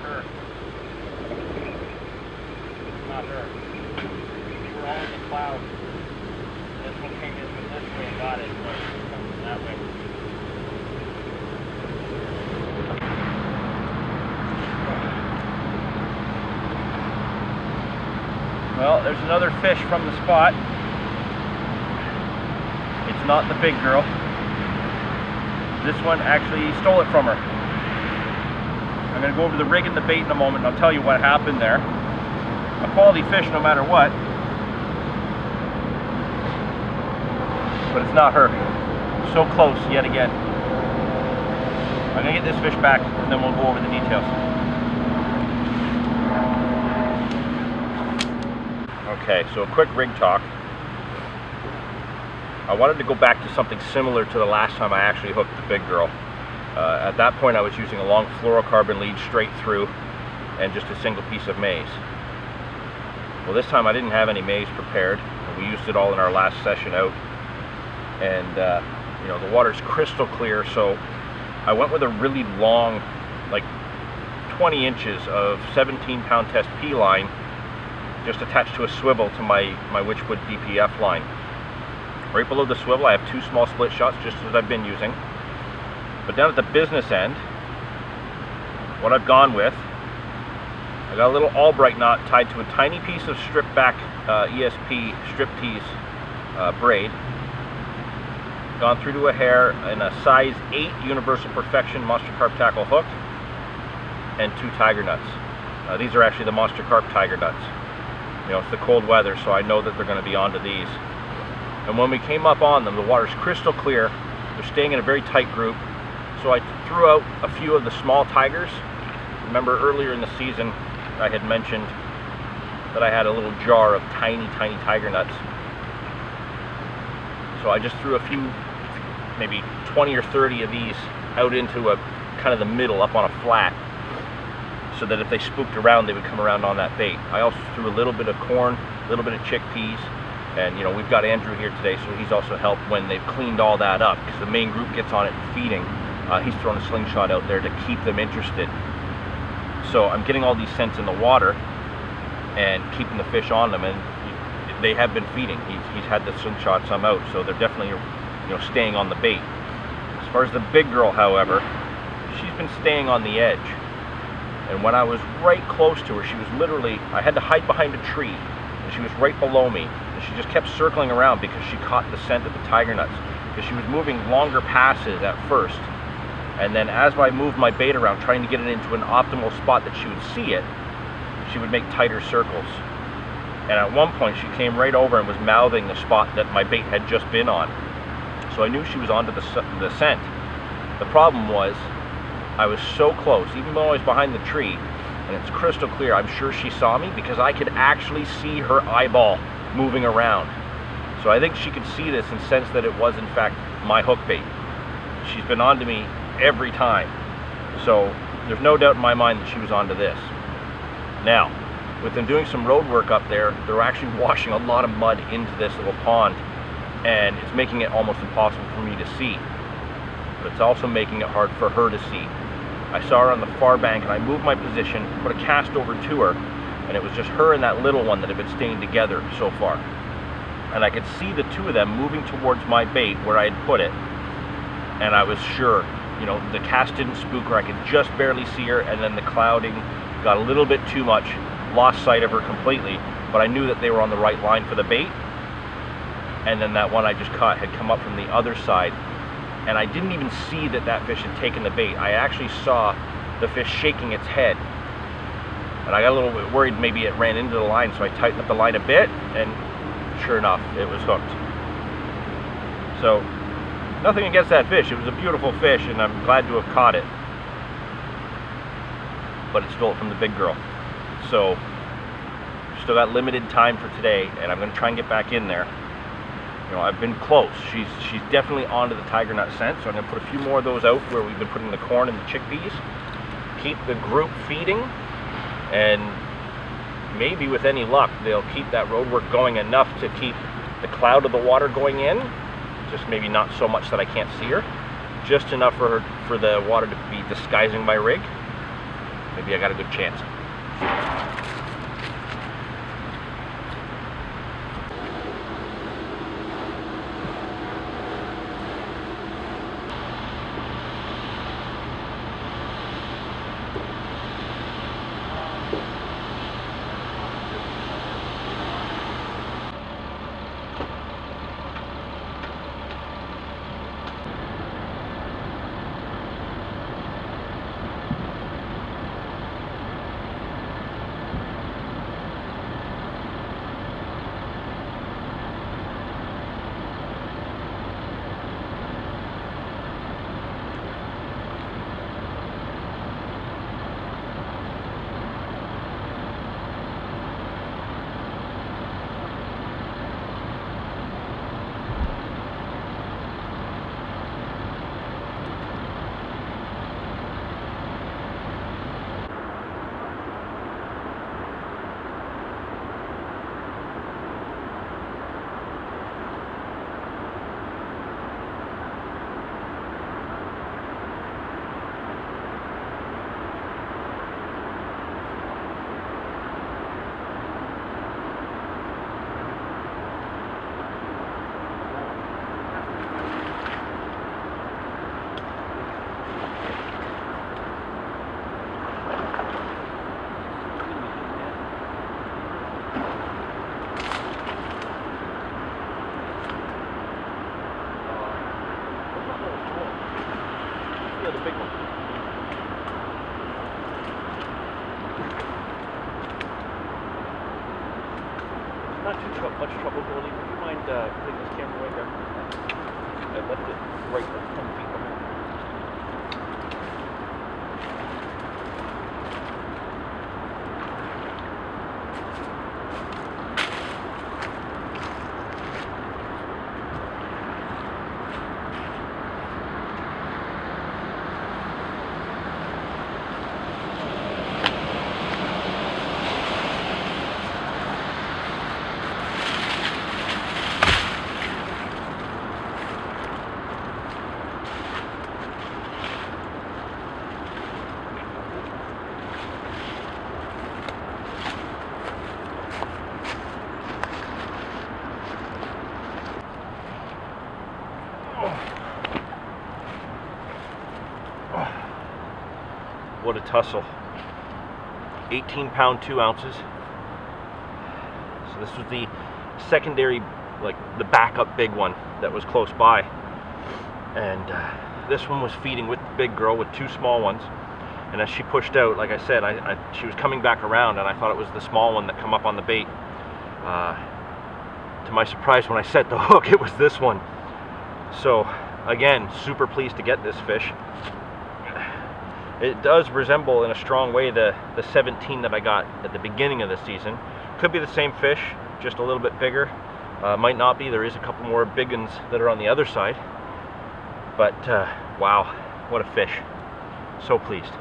her. Not her. We're all in the clouds. This one came in from this way and got it, so it's coming from that way. Well, there's another fish from the spot. It's not the big girl. This one actually stole it from her. I'm going to go over the rig and the bait in a moment and I'll tell you what happened there. A quality fish no matter what. But it's not her. So close yet again. I'm going to get this fish back and then we'll go over the details. Okay, so a quick rig talk. I wanted to go back to something similar to the last time I actually hooked the big girl. At that point I was using a long fluorocarbon lead straight through and just a single piece of maize. Well, this time I didn't have any maize prepared. We used it all in our last session out. And you know, the water's crystal clear, so I went with a really long, like 20 inches of 17-pound test P line, just attached to a swivel to my Witchwood DPF line. Right below the swivel I have two small split shots, just as I've been using. But down at the business end, what I've gone with, I got a little Albright knot tied to a tiny piece of stripped back ESP strip tease braid. Gone through to a hair in a size 8 Universal Perfection Monster Carp tackle hook, and 2 tiger nuts. These are actually the Monster Carp tiger nuts. You know, it's the cold weather, so I know that they're going to be onto these. And when we came up on them, the water's crystal clear. They're staying in a very tight group. So I threw out a few of the small tigers. Remember earlier in the season, I had mentioned that I had a little jar of tiny, tiny tiger nuts. So I just threw a few, maybe 20 or 30 of these out into a kind of the middle, up on a flat, so that if they spooked around, they would come around on that bait. I also threw a little bit of corn, a little bit of chickpeas, and you know, we've got Andrew here today, so he's also helped when they've cleaned all that up, because the main group gets on it and feeding. He's throwing a slingshot out there to keep them interested. So I'm getting all these scents in the water and keeping the fish on them, and they have been feeding. He's had the slingshot some out, so they're definitely, you know, staying on the bait. As far as the big girl, however, she's been staying on the edge. And when I was right close to her, she was literally, I had to hide behind a tree, and she was right below me, and she just kept circling around because she caught the scent of the tiger nuts. Because she was moving longer passes at first, and then as I moved my bait around, trying to get it into an optimal spot that she would see it, she would make tighter circles. And at one point, she came right over and was mouthing the spot that my bait had just been on. So I knew she was onto the scent. The problem was, I was so close, even though I was behind the tree, and it's crystal clear, I'm sure she saw me because I could actually see her eyeball moving around. So I think she could see this and sense that it was in fact my hook bait. She's been onto me every time. So there's no doubt in my mind that she was onto this. Now, with them doing some road work up there, they're actually washing a lot of mud into this little pond, and it's making it almost impossible for me to see. But it's also making it hard for her to see. I saw her on the far bank, and I moved my position, put a cast over to her, and it was just her and that little one that had been staying together so far. And I could see the two of them moving towards my bait where I had put it, and I was sure, you know, the cast didn't spook her. I could just barely see her, and then the clouding got a little bit too much, lost sight of her completely, but I knew that they were on the right line for the bait. And then that one I just caught had come up from the other side, and I didn't even see that that fish had taken the bait. I actually saw the fish shaking its head, and I got a little bit worried maybe it ran into the line, so I tightened up the line a bit, and sure enough, it was hooked. So nothing against that fish. It was a beautiful fish, and I'm glad to have caught it, but it stole it from the big girl. So still got limited time for today, and I'm going to try and get back in there. You know, I've been close. She's definitely onto the tiger nut scent, so I'm going to put a few more of those out where we've been putting the corn and the chickpeas. Keep the group feeding, and maybe with any luck they'll keep that road work going enough to keep the cloud of the water going in, just maybe not so much that I can't see her, just enough for the water to be disguising my rig. maybe I got a good chance. The big one. Not too much trouble, Goldie. Would you mind putting this camera right there? I left it right 10 feet behind. What a tussle. 18 pound 2 ounces. So this was the secondary, like the backup big one that was close by. And this one was feeding with the big girl with 2 small ones. And as she pushed out, like I said, she was coming back around, and I thought it was the small one that come up on the bait. To my surprise, when I set the hook, it was this one. So again, super pleased to get this fish. It does resemble in a strong way the 17 that I got at the beginning of the season. Could be the same fish, just a little bit bigger. Might not be. There is a couple more big ones that are on the other side. But wow, what a fish. So pleased.